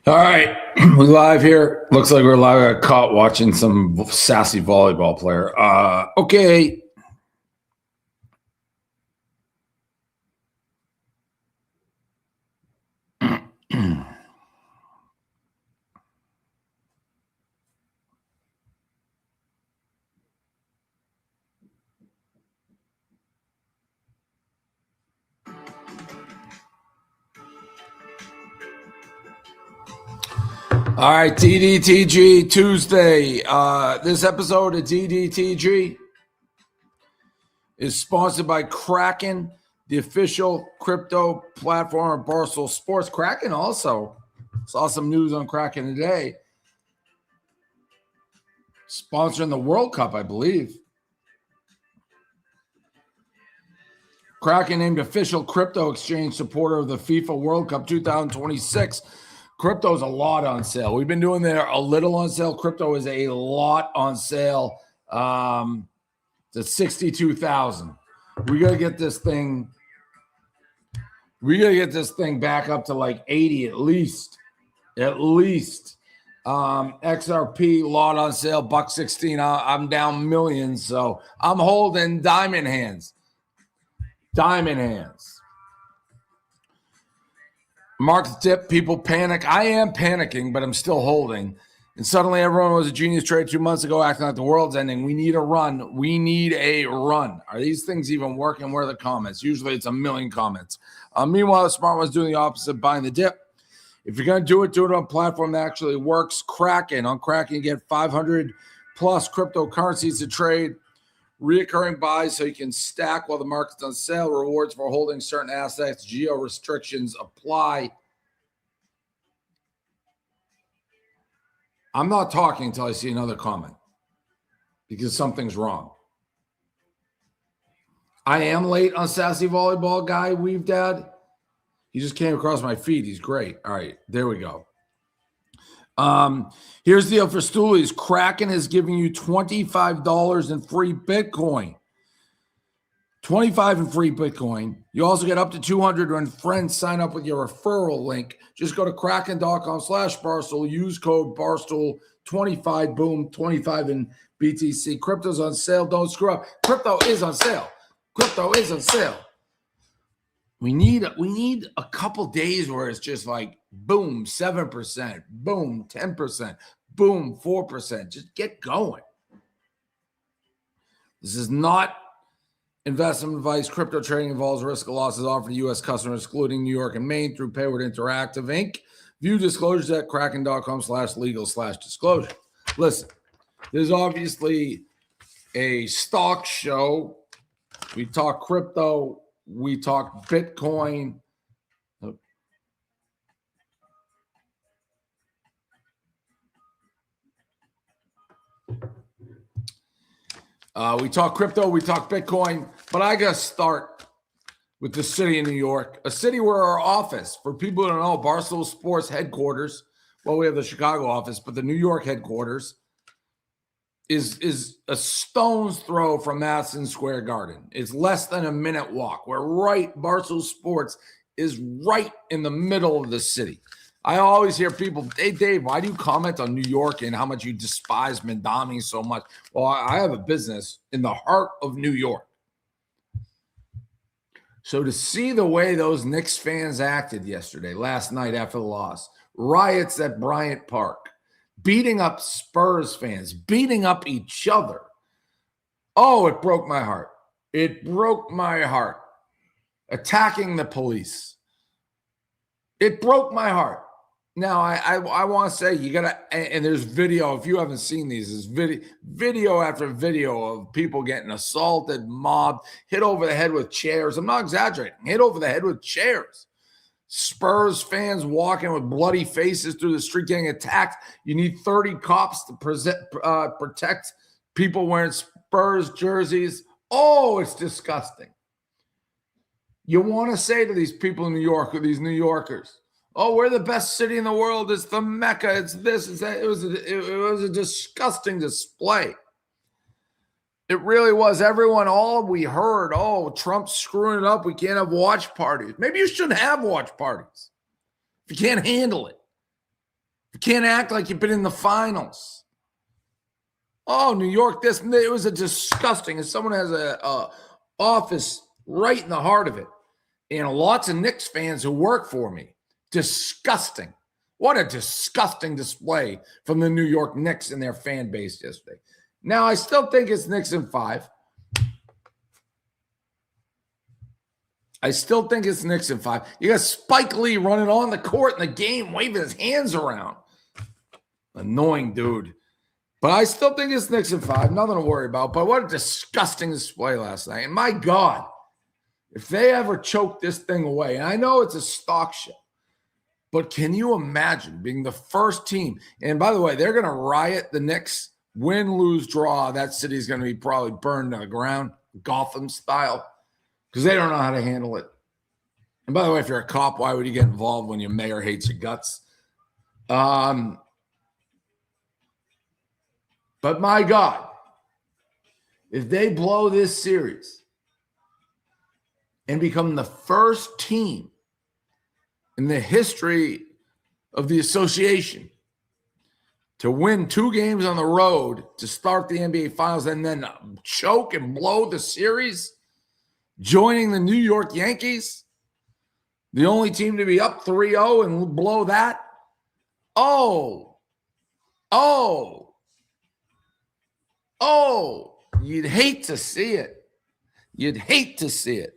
All right, we're live here. Looks like we're live. I got caught watching some sassy volleyball player. Okay. All right, DDTG Tuesday. This episode of DDTG is sponsored by Kraken, the official crypto platform of Barstool Sports. Kraken also saw some news on Kraken today. Sponsoring the World Cup, I believe. Kraken named official crypto exchange supporter of the FIFA World Cup 2026. Crypto's a lot on sale. We've been doing there a little on sale. Crypto is a lot on sale. It's at 62,000. We gotta get this thing. We gotta get this thing back up to like 80 at least. At least. XRP lot on sale, $1.16. I'm down millions, so I'm holding diamond hands. Diamond hands. Market dip, people panic. I am panicking, but I'm still holding. And suddenly everyone was a genius trade 2 months ago, acting like the world's ending. We need a run. We need a run. Are these things even working? Where are the comments? Usually it's a million comments. Meanwhile, the smart one's doing the opposite, buying the dip. If you're going to do it on a platform that actually works. Kraken. On Kraken, you get 500 plus cryptocurrencies to trade. Reoccurring buys so you can stack while the market's on sale. Rewards for holding certain assets. Geo restrictions apply. I'm not talking until I see another comment because something's wrong. I am late on Sassy Volleyball Guy, Weave Dad. He just came across my feed. He's great. All right, there we go. Here's the deal for Stoolies. Kraken is giving you $25 in free Bitcoin. 25 in free Bitcoin. You also get up to 200 when friends sign up with your referral link. Just go to kraken.com/Barstool. Use code Barstool25. Boom, 25 in BTC. Crypto's on sale. Don't screw up. Crypto is on sale. Crypto is on sale. We need a couple days where it's just like boom, 7%, boom, 10%, boom, 4%. Just get going. This is not investment advice. Crypto trading involves risk of losses offered to U.S. customers, excluding New York and Maine, through Payward Interactive Inc. View disclosures at kraken.com/legal/disclosure. Listen, this is obviously a stock show. We talk crypto. We talk Bitcoin. We talk crypto. We talk Bitcoin. But I got to start with the city of New York, a city where our office, for people who don't know, Barstool Sports headquarters, well, we have the Chicago office, but the New York headquarters is a stone's throw from Madison Square Garden. It's less than a minute walk. We're right. Barstool Sports is right in the middle of the city. I always hear people, hey, Dave, why do you comment on New York and how much you despise Mandami so much? Well, I have a business in the heart of New York. So to see the way those Knicks fans acted yesterday, last night after the loss, riots at Bryant Park, beating up Spurs fans, beating up each other. Oh, it broke my heart. It broke my heart. Attacking the police. It broke my heart. Now, I want to say you got to, and there's video, if you haven't seen these, there's video after video of people getting assaulted, mobbed, hit over the head with chairs. I'm not exaggerating. Hit over the head with chairs. Spurs fans walking with bloody faces through the street getting attacked. You need 30 cops to protect people wearing Spurs jerseys. Oh, it's disgusting. You want to say to these people in New York, or these New Yorkers, oh, we're the best city in the world. It's the Mecca. It's this. It's that. It was a disgusting display. It really was. Everyone, all we heard, oh, Trump's screwing it up. We can't have watch parties. Maybe you shouldn't have watch parties if you can't handle it. You can't act like you've been in the finals. Oh, New York, it was a disgusting. And someone has a office right in the heart of it. And lots of Knicks fans who work for me. Disgusting. What a disgusting display from the New York Knicks and their fan base yesterday. Now, I still think it's Knicks in 5. I still think it's Knicks in 5. You got Spike Lee running on the court in the game, waving his hands around. Annoying dude. But I still think it's Knicks in 5. Nothing to worry about. But what a disgusting display last night. And my God, if they ever choke this thing away, and I know it's a stock show, but can you imagine being the first team? And by the way, they're going to riot the Knicks. Win, lose, draw. That city's going to be probably burned to the ground, Gotham style, because they don't know how to handle it. And by the way, if you're a cop, why would you get involved when your mayor hates your guts? But my God, if they blow this series and become the first team in the history of the association to win 2 games on the road to start the NBA Finals and then choke and blow the series, joining the New York Yankees, the only team to be up 3-0 and blow that. You'd hate to see it. You'd hate to see it.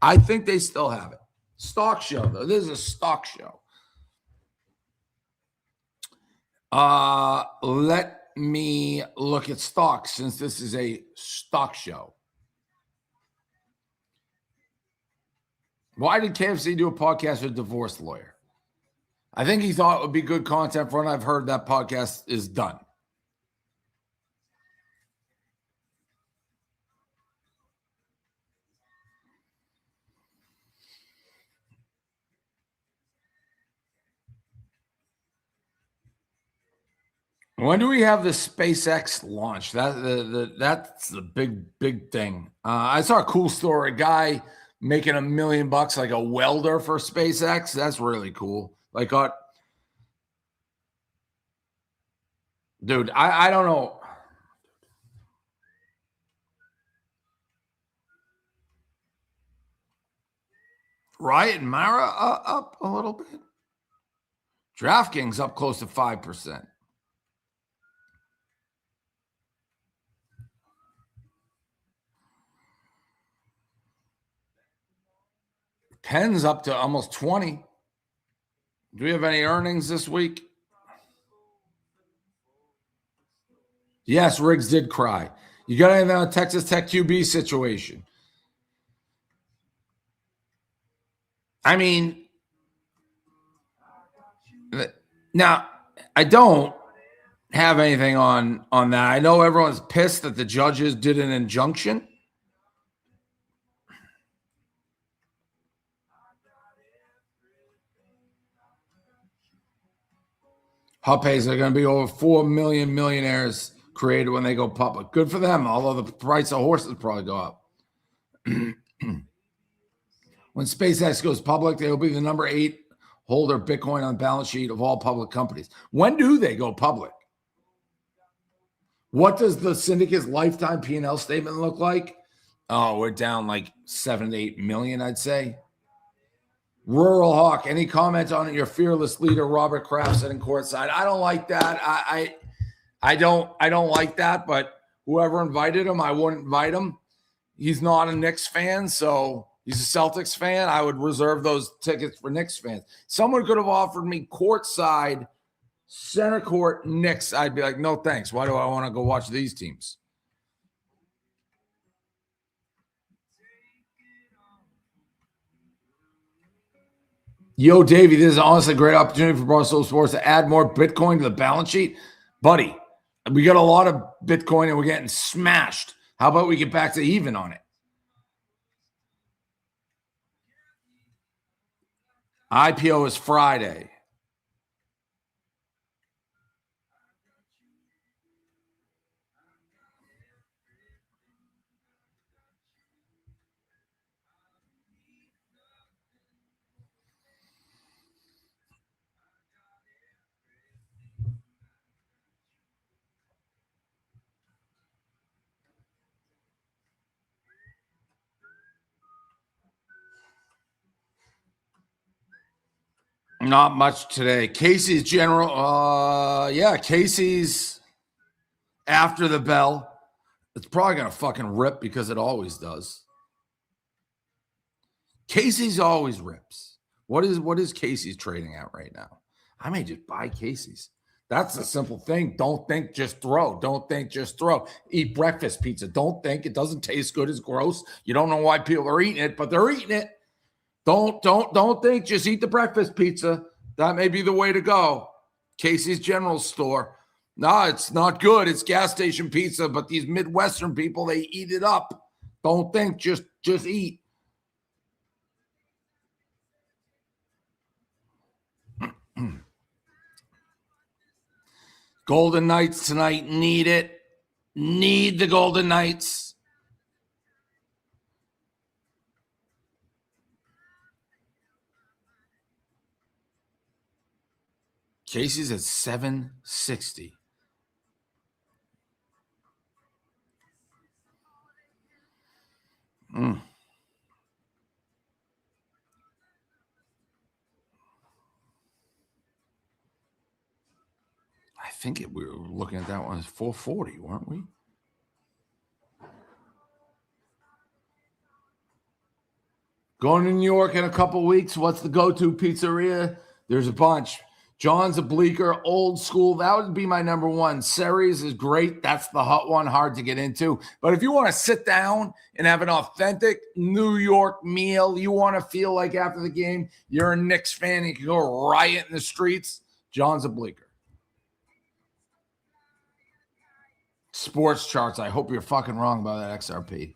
I think they still have it. Stock show, though. This is a stock show. Let me look at stocks since this is a stock show. Why did KFC do a podcast with a divorce lawyer? I think he thought it would be good content for it. I've heard that podcast is done. When do we have the SpaceX launch? That's the big thing. I saw a cool story. A guy making $1 million like a welder for SpaceX. That's really cool. Like, dude, I don't know. Riot and Mara up a little bit. DraftKings up close to 5%. Penn's up to almost 20. Do we have any earnings this week? Yes, Riggs did cry. You got anything on Texas Tech QB situation? I mean, now I don't have anything on that. I know everyone's pissed that the judges did an injunction. Huppays are going to be over 4 million millionaires created when they go public. Good for them, although the price of horses probably go up. When SpaceX goes public, they will be the number 8 holder of Bitcoin on the balance sheet of all public companies. When do they go public? What does the syndicate's lifetime P&L statement look like? Oh, we're down like 7 to 8 million, I'd say. Rural Hawk, any comment on it? Your fearless leader, Robert Kraft, sitting courtside. I don't like that. I don't like that, but whoever invited him, I wouldn't invite him. He's not a Knicks fan, so he's a Celtics fan. I would reserve those tickets for Knicks fans. Someone could have offered me courtside, center court Knicks. I'd be like, no, thanks. Why do I want to go watch these teams? Yo, Davey, this is honestly a great opportunity for Barstool Sports to add more Bitcoin to the balance sheet. Buddy, we got a lot of Bitcoin and we're getting smashed. How about we get back to even on it? IPO is Friday. Not much today. Casey's General. Yeah, Casey's after the bell. It's probably going to fucking rip because it always does. Casey's always rips. What is Casey's trading at right now? I may just buy Casey's. That's the simple thing. Don't think, just throw. Don't think, just throw. Eat breakfast pizza. Don't think. It doesn't taste good. It's gross. You don't know why people are eating it, but they're eating it. Don't think, just eat the breakfast pizza. That may be the way to go. Casey's General Store. No, it's not good. It's gas station pizza, but these Midwestern people, they eat it up. Don't think, just eat. Golden Knights tonight. Need it. Need the Golden Knights. Casey's at 760. I think we were looking at that one as 440, weren't we? Going to New York in a couple weeks. What's the go-to pizzeria? There's a bunch. John's a Bleecker, old school. That would be my number one. Sari's is great. That's the hot one, hard to get into. But if you want to sit down and have an authentic New York meal, you want to feel like after the game, you're a Knicks fan, you can go riot in the streets, John's a Bleecker. Sports charts. I hope you're fucking wrong about that XRP.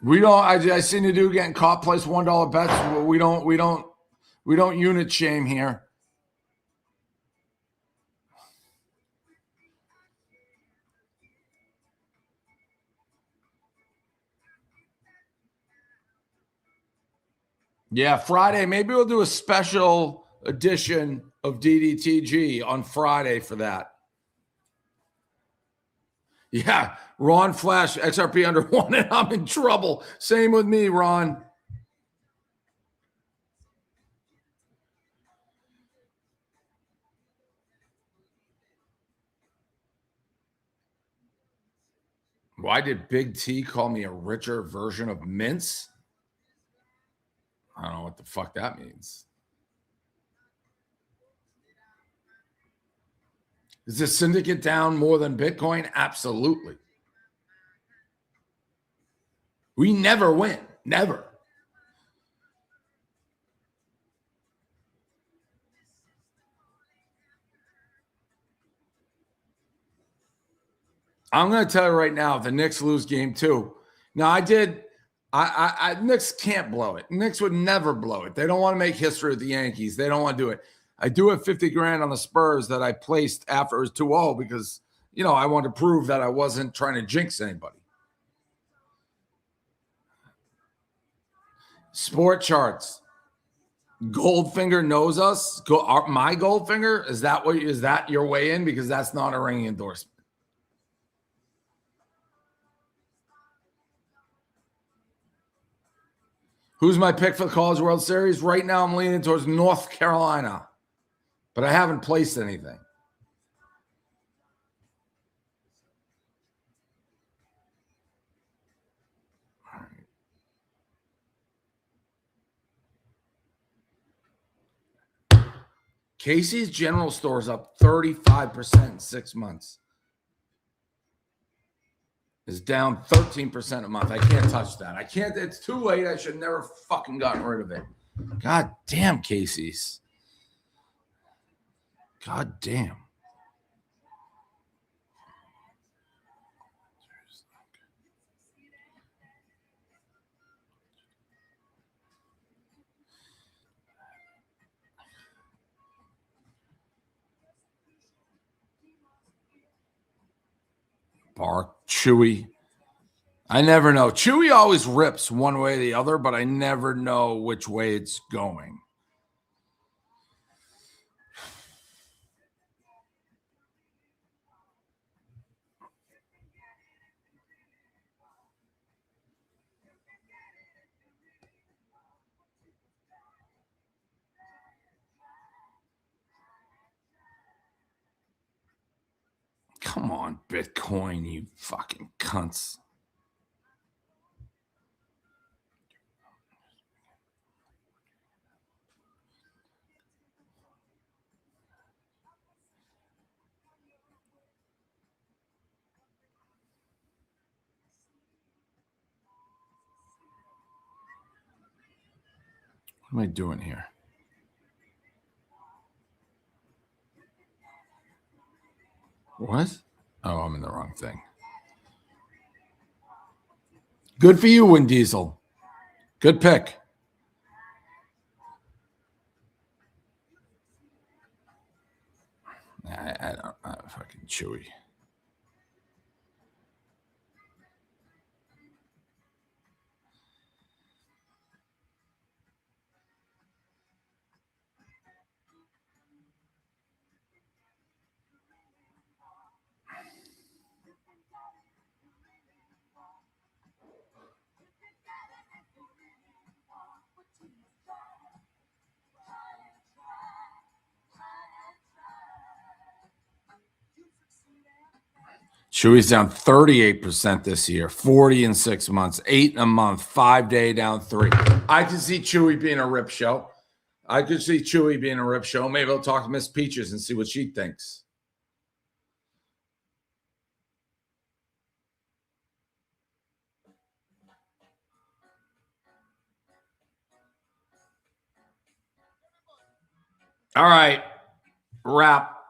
We don't. I seen you do getting caught. Place $1 bets. We don't unit shame here. Yeah, Friday. Maybe we'll do a special edition of DDTG on Friday for that. Yeah, Ron Flash, XRP under 1, and I'm in trouble. Same with me, Ron. Why did Big T call me a richer version of Mints? I don't know what the fuck that means. Is this syndicate down more than Bitcoin? Absolutely. We never win. Never. I'm going to tell you right now, if the Knicks lose game 2. Now, Knicks can't blow it. Knicks would never blow it. They don't want to make history with the Yankees. They don't want to do it. I do have 50 grand on the Spurs that I placed after it was 2-0 because, I wanted to prove that I wasn't trying to jinx anybody. Sport charts. Goldfinger knows us. My Goldfinger? Is that your way in? Because that's not a ringing endorsement. Who's my pick for the College World Series? Right now, I'm leaning towards North Carolina, but I haven't placed anything. All right. Casey's General Store is up 35% in 6 months. Is down 13% a month. I can't touch that. I can't. It's too late. I should never fucking gotten rid of it. God damn, Casey's. God damn. Bark, Chewy. I never know. Chewy always rips one way or the other, but I never know which way it's going. on Bitcoin, you fucking cunts. What am I doing here? What? Oh, I'm in the wrong thing. Good for you, Win Diesel. Good pick. I don't fucking Chewy. Chewy's down 38% this year, 40 in 6 months, 8 in a month, 5-day down 3. I can see Chewy being a rip show. Maybe I'll talk to Miss Peaches and see what she thinks. All right. Wrap.